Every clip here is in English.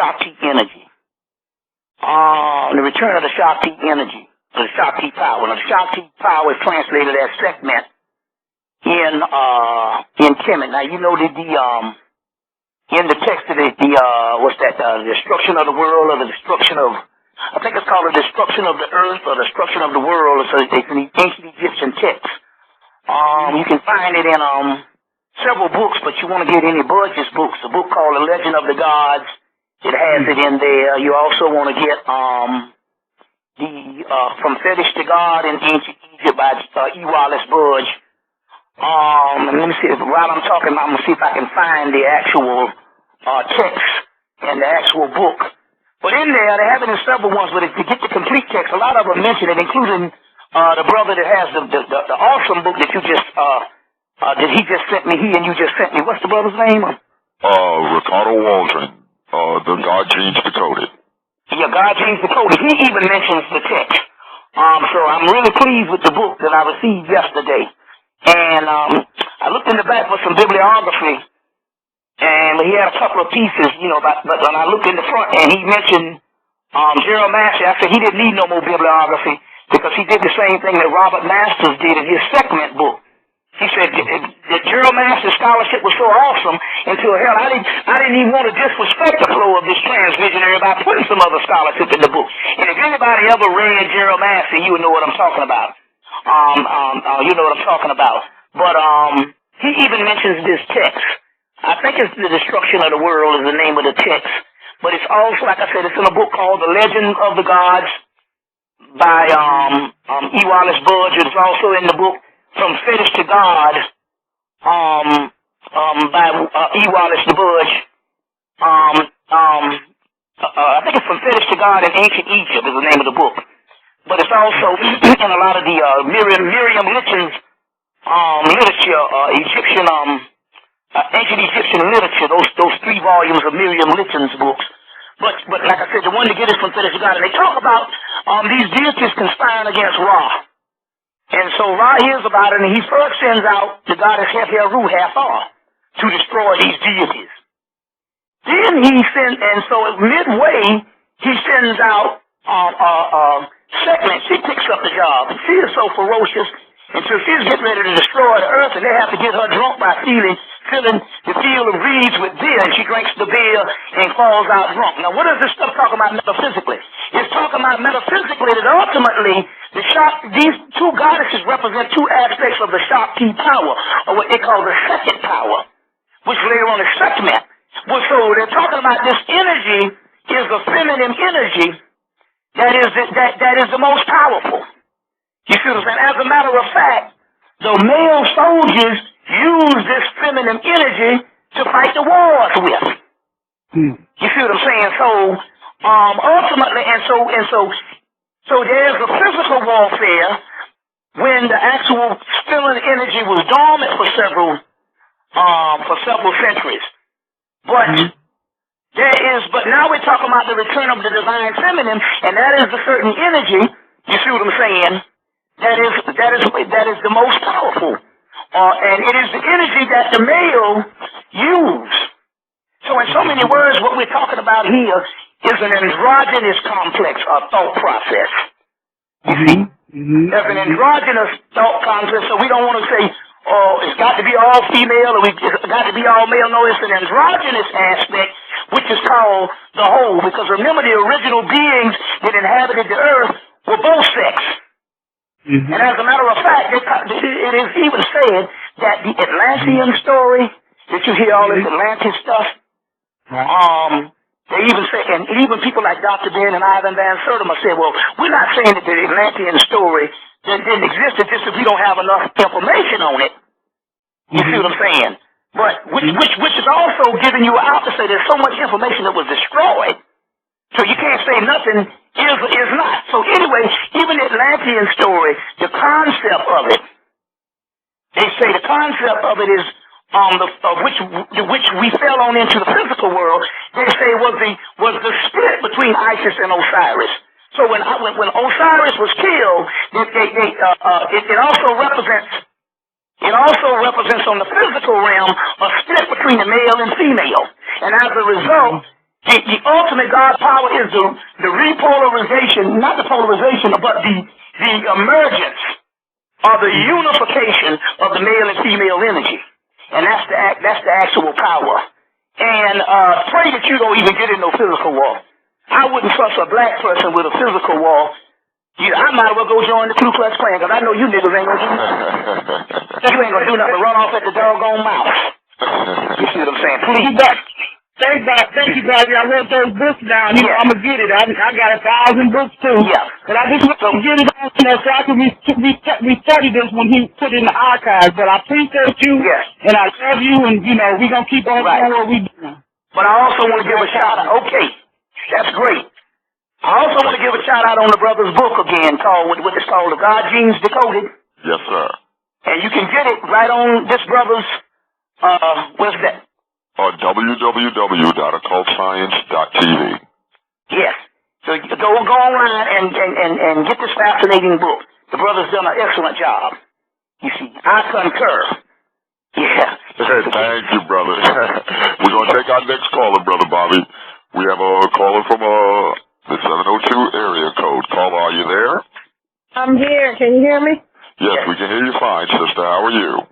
Shakti energy. The return of the Shakti energy, the Shakti power. Now, the Shakti power is translated as segment in Kemet. Now, you know that in the text of the destruction of the world, or the destruction of, I think it's called the destruction of the earth or the destruction of the world. So it's an ancient Egyptian text. You can find it in several books, but you want to get any Burgess books. A book called The Legend of the Gods. It has it in there. You also want to get From Fetish to God in Ancient Egypt by E. Wallace Budge. Let me see if while I'm talking, I'm gonna see if I can find the actual text and the actual book. But in there, they have it in several ones. But if you get the complete text, a lot of them mention it, including the brother that has the awesome book that you just that he just sent me. He and you just sent me. What's the brother's name? Ricardo Waldron. The God Genes Decoded. Yeah, God Genes Decoded. He even mentions the text. So I'm really pleased with the book that I received yesterday. And I looked in the back for some bibliography, and he had a couple of pieces, you know, but when I looked in the front, and he mentioned Gerald Massey. I said he didn't need no more bibliography because he did the same thing that Robert Masters did in his segment book. He said the Gerald Master's scholarship was so awesome until hell, I didn't even want to disrespect the flow of this transvisionary by putting some other scholarship in the book. And if anybody ever read Gerald Master, you would know what I'm talking about. You know what I'm talking about. But he even mentions this text. I think it's The Destruction of the World is the name of the text. But it's also, like I said, it's in a book called The Legend of the Gods by E. Wallace Budge. It's also in the book From Fetish to God by E. Wallace Budge. I think it's From Fetish to God in Ancient Egypt is the name of the book. But it's also in a lot of the Miriam Litchen's literature, Egyptian, ancient Egyptian literature, those 3 volumes of Miriam Litchen's books. But like I said, the one to get is From Fetish to God. And they talk about these deities conspiring against Ra. And so Ra hears about it, and he first sends out the goddess Heru Hathor to destroy these deities. Then he sends, and so midway, he sends out Segment. She picks up the job. She is so ferocious, and so she's getting ready to destroy the earth, and they have to get her drunk by filling the field of reeds with beer, and she drinks the beer and falls out drunk. Now, what is this stuff talking about metaphysically? It's talking about metaphysically that ultimately these 2 goddesses represent 2 aspects of the Shakti power, or what they call the second power, which later on is Sekhmet. Well, so they're talking about this energy is a feminine energy that is the most powerful. You see what I'm saying? As a matter of fact, the male soldiers use this feminine energy to fight the wars with. You see what I'm saying? So ultimately, so there's a physical warfare when the actual feminine energy was dormant for several centuries. But now we're talking about the return of the divine feminine, and that is the certain energy. You see what I'm saying? That is the most powerful, and it is the energy that the male use. So in so many words, what we're talking about here is an androgynous complex or thought process. You see? There's an androgynous thought complex, so we don't want to say, oh, it's got to be all female, or it's got to be all male. No, it's an androgynous aspect, which is called the whole, because remember the original beings that inhabited the earth were both sex. And as a matter of fact, it is even said that the Atlantean story, that you hear all this Atlantis stuff, they even say, and even people like Dr. Ben and Ivan Van Sertima said, well, we're not saying that the Atlantean story didn't exist, it's just that we don't have enough information on it. You see what I'm saying? But which is also giving you out to say there's so much information that was destroyed, so you can't say nothing is not. So anyway, even the Atlantean story, the concept of it, they say the concept of it is which we fell on into the physical world. They say was the split between Isis and Osiris. So when Osiris was killed, it also represents on the physical realm a split between the male and female, and as a result, The ultimate God power is the repolarization, not the polarization, but the emergence or the unification of the male and female energy. And that's the actual power. And pray that you don't even get in no physical war. I wouldn't trust a black person with a physical war. I might as well go join the Ku Klux Klan, because I know you niggas ain't gonna do nothing. You ain't gonna do nothing but run off at the doggone mouth. You see what I'm saying? Please. Thank you, Bobby. I wrote those books down. You know, I'm going to get it. I got 1,000 books, too. Yeah. But I just want to get it on there so I can re-study this when he put it in the archives. But I appreciate you, and I love you, and, you know, we're going to keep on doing what we're doing. But I also want to give a shout-out. Okay, that's great. I also want to give a shout-out on the brother's book again, called what it's called, The God Genes Decoded. Yes, sir. And you can get it right on this brother's, what's that? www.occultscience.tv. Yes. So you go online and get this fascinating book. The brother's done an excellent job. You see, I concur. Yeah. Thank you, brother. We're going to take our next caller, Brother Bobby. We have a caller from the 702 area code. Caller, are you there? I'm here. Can you hear me? Yes, we can hear you fine, sister. How are you?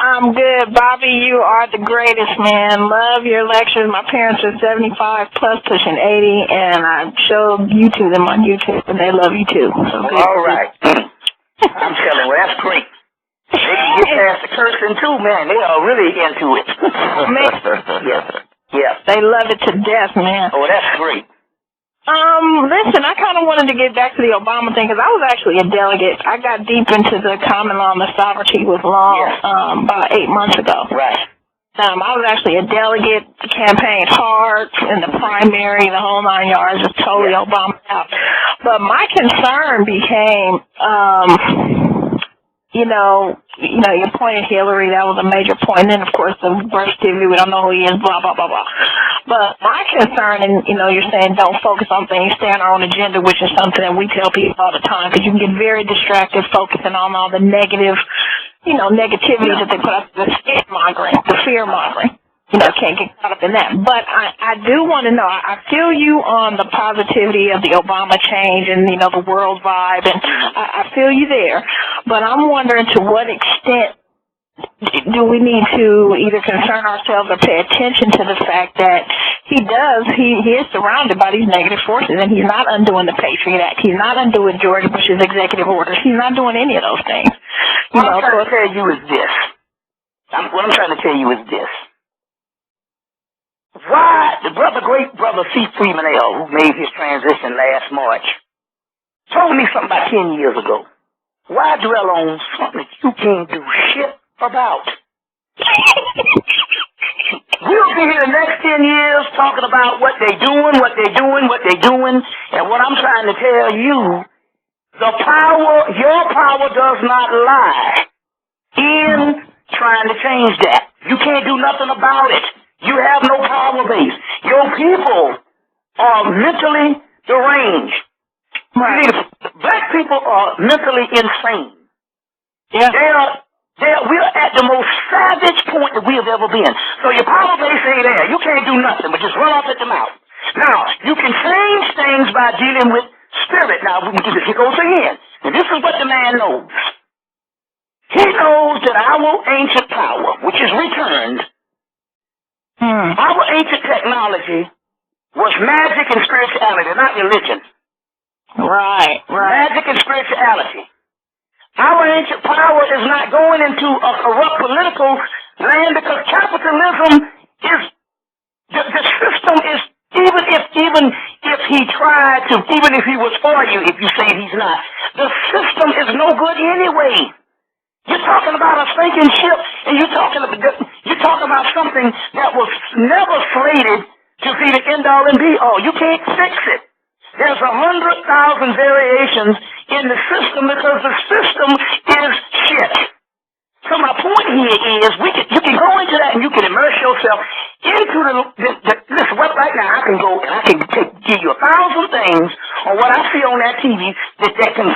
I'm good. Bobby, you are the greatest, man. Love your lectures. My parents are 75 plus, pushing 80, and I showed you to them on YouTube, and they love you too. So good. All right. I'm telling you, that's great. They can get past the cursing too, man. They are really into it. Yeah. They love it to death, man. Oh, that's great. Listen, I kind of wanted to get back to the Obama thing, because I was actually a delegate. I got deep into the common law and the sovereignty with law about 8 months ago. Right. I was actually a delegate, campaigned hard in the primary, the whole 9 yards, just totally Obama out. But my concern became, your point at Hillary, that was a major point. And then, of course, the birth certificate, we don't know who he is, blah, blah, blah, blah. But my concern, and, you're saying don't focus on things, stay on our own agenda, which is something that we tell people all the time, because you can get very distracted focusing on all the negative, negativity that they put up, the fear-mongering. Can't get caught up in that. But I do want to know, I feel you on the positivity of the Obama change and, the world vibe, and I feel you there. But I'm wondering to what extent do we need to either concern ourselves or pay attention to the fact that he is surrounded by these negative forces, and he's not undoing the Patriot Act. He's not undoing George Bush's executive orders. He's not doing any of those things. What I'm trying to tell you is this. Why the great brother C. Freeman L., who made his transition last March, told me something about 10 years ago. Why dwell on something that you can't do shit about? We'll be here the next 10 years talking about what they're doing. And what I'm trying to tell you, your power does not lie in trying to change that. You can't do nothing about it. You have no power base. Your people are mentally deranged. Right. Black people are mentally insane. Yeah. We're at the most savage point that we have ever been. So your power base ain't there. You can't do nothing but just run off at the mouth. Now, you can change things by dealing with spirit. Now, here goes again. And this is what the man knows. He knows that our ancient power, which is returned, our ancient technology was magic and spirituality, not religion. Right. Magic and spirituality. Our ancient power is not going into a corrupt political land, because capitalism is, the system is, even if he tried to, even if he was for you, if you say he's not, the system is no good anyway. You're talking about a sinking ship, and you're talking about something that was never slated to be the end-all and be-all. You can't fix it. There's 100,000 variations in the system because the system is shit. So my point here is, you can go into that and you can immerse yourself into this. What right now I can go and I can give you 1,000 things on what I see on that TV that can